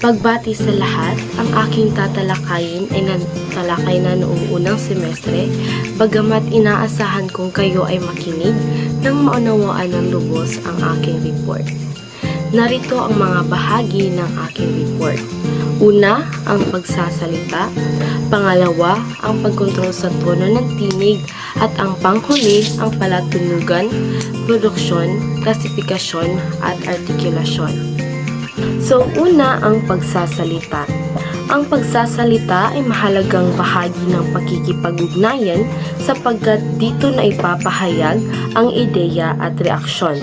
Pagbati sa lahat, ang aking tatalakayin ay natalakay na noong unang semestre, bagamat inaasahan kong kayo ay makinig nang maunawaan ng lubos ang aking report. Narito ang mga bahagi ng aking report. Una, ang pagsasalita. Pangalawa, ang pagkontrol sa tono ng tinig. At ang panghuli, ang palatunugan, produksyon, klasifikasyon, at artikulasyon. So, una ang pagsasalita. Ang pagsasalita ay mahalagang bahagi ng pakikipag-ugnayan sapagkat dito na ipapahayag ang ideya at reaksyon.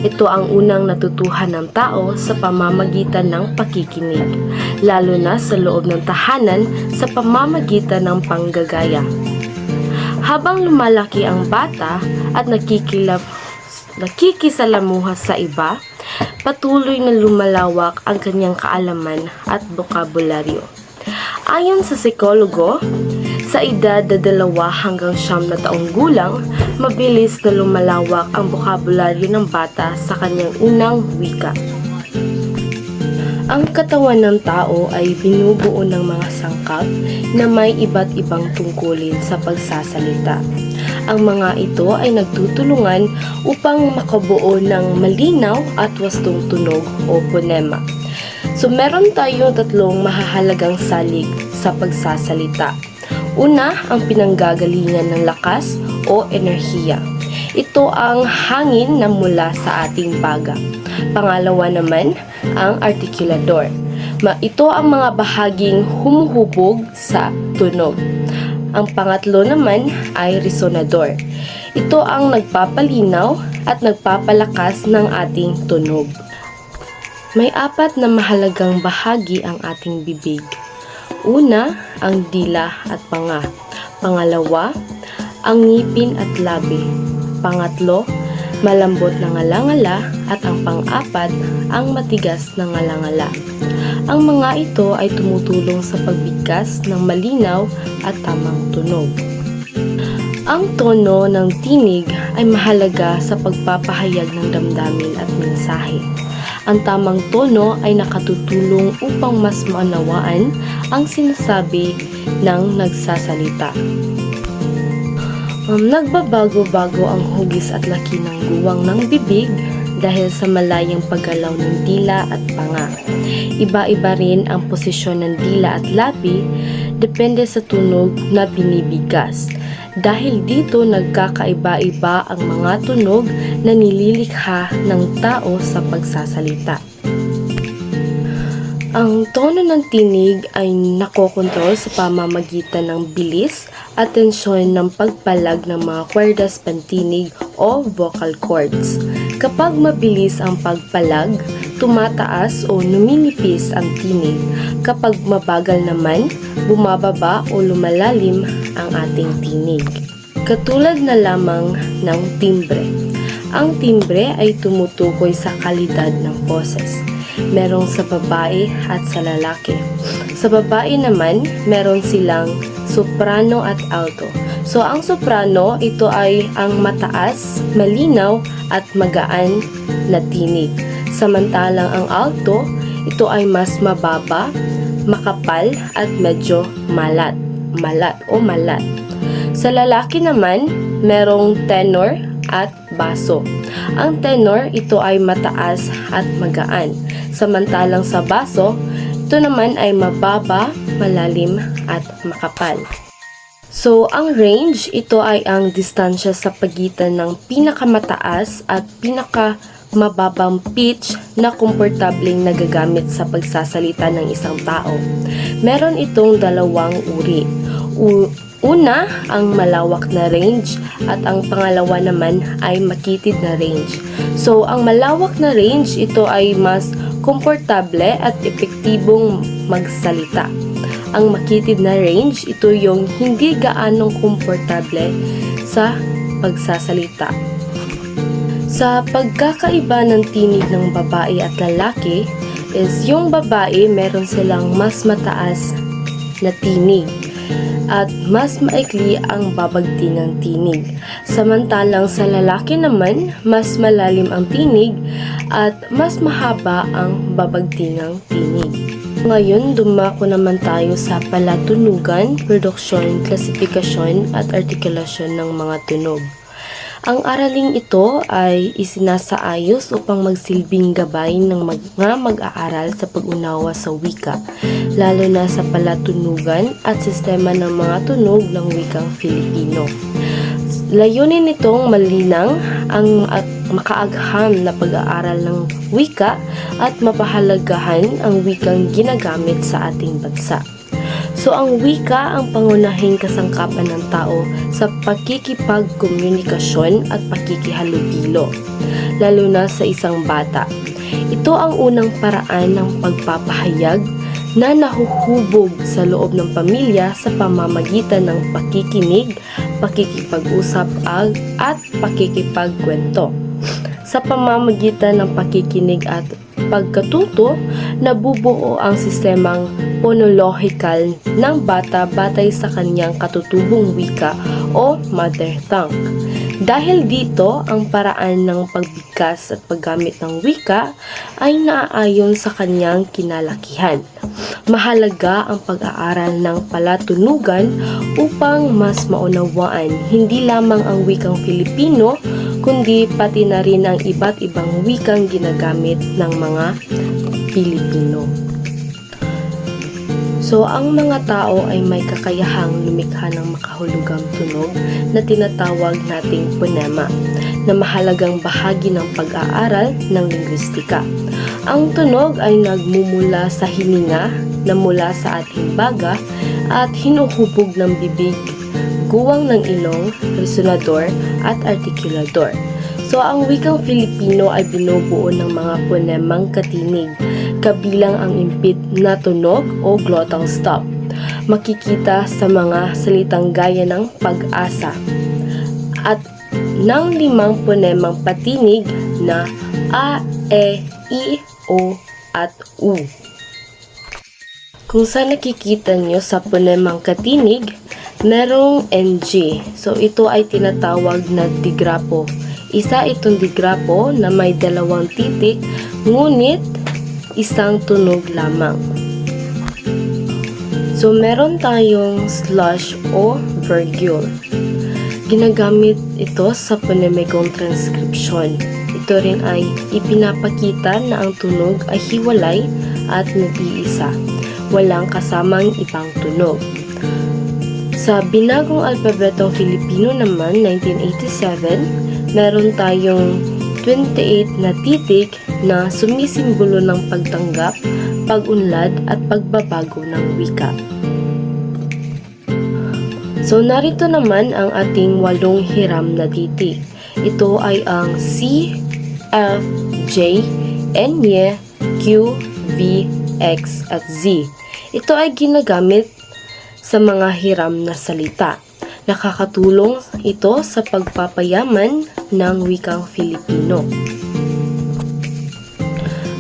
Ito ang unang natutuhan ng tao sa pamamagitan ng pakikinig, lalo na sa loob ng tahanan sa pamamagitan ng panggagaya. Habang lumalaki ang bata at nakikisalamuha sa iba, patuloy na lumalawak ang kanyang kaalaman at bokabularyo. Ayon sa psikologo, sa edad na 2 hanggang 9 na taong gulang, mabilis na lumalawak ang bokabularyo ng bata sa kanyang unang wika. Ang katawan ng tao ay binubuo ng mga sangkap na may iba't ibang tungkulin sa pagsasalita. Ang mga ito ay nagtutulungan upang makabuo ng malinaw at wastong tunog o phonema. So meron tayong 3 mahahalagang salig sa pagsasalita. Una, ang pinanggagalingan ng lakas o enerhiya. Ito ang hangin na mula sa ating baga. Pangalawa naman, ang artikulador. Ito ang mga bahaging humuhubog sa tunog. Ang pangatlo naman ay resonador. Ito ang nagpapalinaw at nagpapalakas ng ating tunog. May 4 na mahalagang bahagi ang ating bibig. Una, ang dila at panga. Pangalawa, ang ngipin at labi. Pangatlo, malambot na ngalangala at ang pang-4, ang matigas na ngalangala. Ang mga ito ay tumutulong sa pagbigkas ng malinaw at tamang tunog. Ang tono ng tinig ay mahalaga sa pagpapahayag ng damdamin at mensahe. Ang tamang tono ay nakatutulong upang mas maunawaan ang sinasabi ng nagsasalita. Nagbabago-bago ang hugis at laki ng guwang ng bibig dahil sa malayang paggalaw ng dila at panga. Iba-iba rin ang posisyon ng dila at labi depende sa tunog na binibigkas. Dahil dito nagkakaiba-iba ang mga tunog na nililikha ng tao sa pagsasalita. Ang tono ng tinig ay nakokontrol sa pamamagitan ng bilis at tensyon ng pagpalag ng mga kwerdas pantinig o vocal cords. Kapag mabilis ang pagpalag, tumataas o numinipis ang tinig. Kapag mabagal naman, bumababa o lumalalim ang ating tinig. Katulad na lamang ng timbre. Ang timbre ay tumutukoy sa kalidad ng boses. Merong sa babae at sa lalaki. Sa babae naman, meron silang soprano at alto. So, ang soprano, ito ay ang mataas, malinaw at magaan na tinig. Samantalang ang alto, ito ay mas mababa, makapal at medyo malat. Sa lalaki naman, merong tenor at baso. Ang tenor, ito ay mataas at magaan. Samantalang sa baso, ito naman ay mababa, malalim at makapal. So, ang range, ito ay ang distansya sa pagitan ng pinakamataas at pinakamababang pitch na komportableng nagagamit sa pagsasalita ng isang tao. Meron itong 2 uri. Una, ang malawak na range at ang pangalawa naman ay makitid na range. So, ang malawak na range, ito ay mas komportable at epektibong magsalita. Ang makitid na range, ito yung hindi gaanong komportable sa pagsasalita. Sa pagkakaiba ng tinig ng babae at lalaki, is yung babae meron silang mas mataas na tinig at mas maikli ang babagti ng tinig. Samantalang sa lalaki naman, mas malalim ang tinig at mas mahaba ang babagti ng tinig. Ngayon, dumako naman tayo sa palatunugan, produksyon, klasifikasyon at artikulasyon ng mga tunog. Ang araling ito ay isinasaayos upang magsilbing gabay ng mga mag-aaral sa pag-unawa sa wika, lalo na sa palatunugan at sistema ng mga tunog ng wikang Filipino. Layunin nitong malinang ang makaagham na pag-aaral ng wika at mapahalagahan ang wikang ginagamit sa ating bansa. So ang wika ang pangunahing kasangkapan ng tao sa pakikipagkomunikasyon at pakikihalubilo, lalo na sa isang bata. Ito ang unang paraan ng pagpapahayag na nahuhubog sa loob ng pamilya sa pamamagitan ng pakikinig, pakikipag-usap at pakikipagkwento. Sa pamamagitan ng pakikinig at pagkatuto, nabubuo ang sistemang phonological ng bata batay sa kanyang katutubong wika o mother tongue. Dahil dito, ang paraan ng pagbigkas at paggamit ng wika ay naaayon sa kanyang kinalakihan. Mahalaga ang pag-aaral ng palatunugan upang mas maunawaan hindi lamang ang wikang Filipino, kundi pati na rin ang iba't ibang wikang ginagamit ng mga Pilipino. So, ang mga tao ay may kakayahang lumikha ng makahulugang tunog na tinatawag nating phonema, na mahalagang bahagi ng pag-aaral ng linguistika. Ang tunog ay nagmumula sa hininga na mula sa ating baga at hinuhubog ng bibig, guwang ng ilong, resonador at artikulador. So, ang wikang Filipino ay binubuo ng mga ponemang katinig, kabilang ang impit na tunog o glottal stop. Makikita sa mga salitang gaya ng pag-asa. At ng 5 ponemang patinig na A, E, I, O, at U. Kung saan nakikita nyo sa ponemang katinig, merong NG. So, ito ay tinatawag na digrapo. Isa itong digrapo na may 2 titik, ngunit isang tunog lamang. So, meron tayong slash o virgule. Ginagamit ito sa ponemikong transcription. Ito rin ay ipinapakita na ang tunog ay hiwalay at nag-iisa. Walang kasamang ibang tunog. Sa binagong alpabetong Filipino naman, 1987, meron tayong 28 na titik na sumisimbolo ng pagtanggap, pag-unlad at pagbabago ng wika. So, narito naman ang ating 8 hiram na titik. Ito ay ang C, F, J, N, Q, V, X at Z. Ito ay ginagamit sa mga hiram na salita. Nakakatulong ito sa pagpapayaman ng wikang Filipino.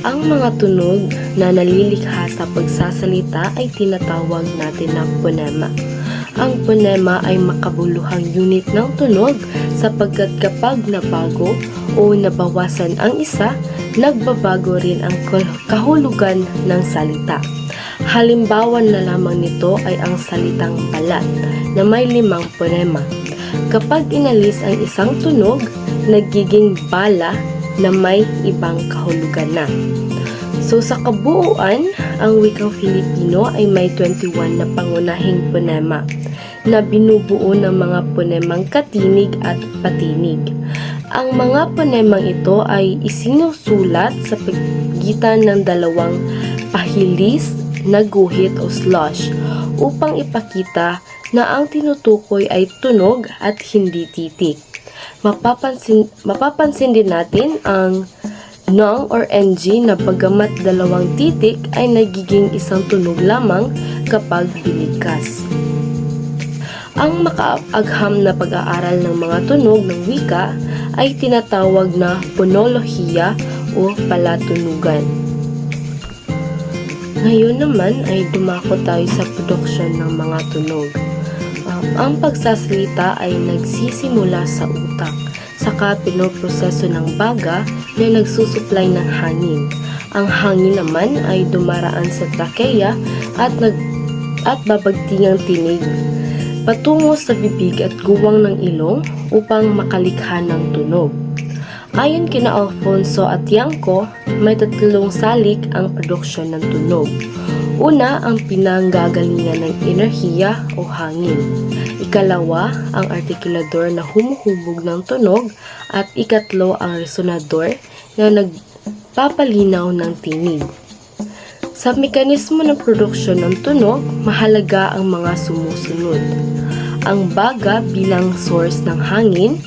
Ang mga tunog na nalilikha sa pagsasalita ay tinatawag natin na phonema. Ang phonema ay makabuluhang unit ng tunog sapagkat kapag nabago o nabawasan ang isa, nagbabago rin ang kahulugan ng salita. Halimbawa na lamang nito ay ang salitang balat na may 5 phonema. Kapag inalis ang isang tunog, nagiging bala na may ibang kahulugan na. So sa kabuuan, ang wikang Filipino ay may 21 na pangunahing phonema na binubuo ng mga ponemang katinig at patinig. Ang mga ponemang ito ay isinusulat sa pagitan ng 2 pahilis na guhit o slash upang ipakita na ang tinutukoy ay tunog at hindi titik. Mapapansin din natin ang nong or ng na bagamat 2 titik ay nagiging isang tunog lamang kapag binigkas. Ang makaagham na pag-aaral ng mga tunog ng wika ay tinatawag na phonolohiya o palatunugan. Ngayon naman ay dumako tayo sa produksyon ng mga tunog. Ang pagsasalita ay nagsisimula sa utak, saka pinoproseso ng baga na nagsusupply ng hangin. Ang hangin naman ay dumaraan sa trakeya at babagtingang tinig patungo sa bibig at guwang ng ilong upang makalikha ng tunog. Ayon kina Alfonso at Yanko, may tatlong salik ang produksyon ng tunog. Una, ang pinanggagalingan ng enerhiya o hangin. Ikalawa, ang artikulador na humuhubog ng tunog. At ikatlo, ang resonador na nagpapalinaw ng tinig. Sa mekanismo ng produksyon ng tunog, mahalaga ang mga sumusunod. Ang baga bilang source ng hangin,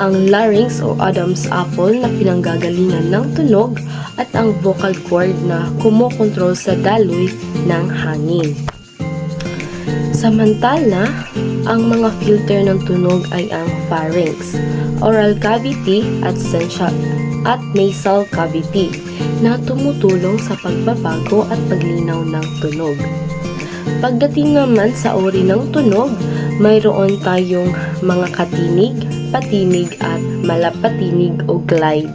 ang larynx o Adam's apple na pinanggagalingan ng tunog, at ang vocal cord na kumokontrol sa daloy ng hangin. Samantala, ang mga filter ng tunog ay ang pharynx, oral cavity at nasal cavity na tumutulong sa pagbabago at paglinaw ng tunog. Pagdating naman sa uri ng tunog, mayroon tayong mga katinig, patinig at malapatinig o glide.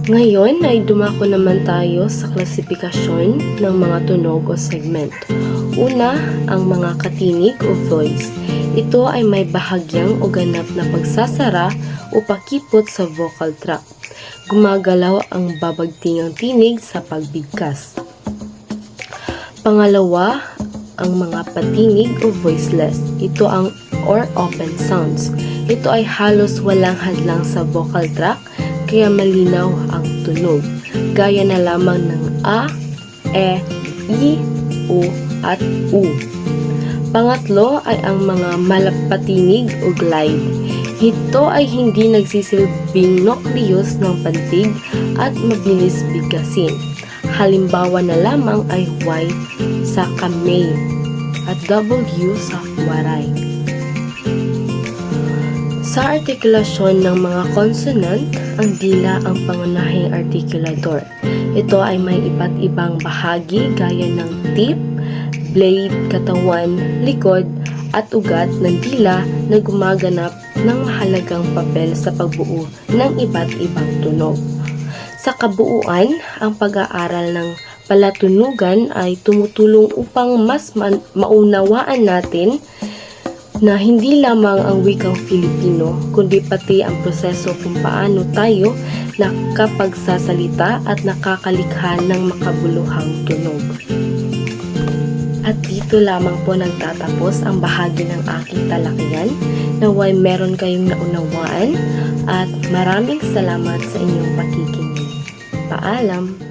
Ngayon ay dumako naman tayo sa klasifikasyon ng mga tunog o segment. Una, ang mga katinig o voice. Ito ay may bahagyang o ganap na pagsasara o pakipot sa vocal tract. Gumagalaw ang babagtingang tinig sa pagbigkas. Pangalawa, ang mga patinig o voiceless. Ito ang or open sounds. Ito ay halos walang hadlang sa vocal tract kaya malinaw ang tunog. Gaya na lamang ng a, e, i, u at u. Pangatlo ay ang mga malapatinig o glide. Ito ay hindi nagsisilbing nucleus ng pantig at mabilis bigkasin. Halimbawa na lamang ay Y sa kamay at W sa waray. Sa artikulasyon ng mga consonant, ang dila ang pangunahing artikulador. Ito ay may iba't ibang bahagi gaya ng tip, blade, katawan, likod, at ugat ng dila na gumaganap ng mahalagang papel sa pagbuo ng iba't ibang tunog. Sa kabuuan, ang pag-aaral ng palatunugan ay tumutulong upang mas maunawaan natin na hindi lamang ang wikang Filipino, kundi pati ang proseso kung paano tayo nakapagsasalita at nakakalikha ng makabuluhang tunog. At dito lamang po nagtatapos ang bahagi ng aking talakayan. Naway meron kayong naunawaan at maraming salamat sa inyong pakikinig. Paalam!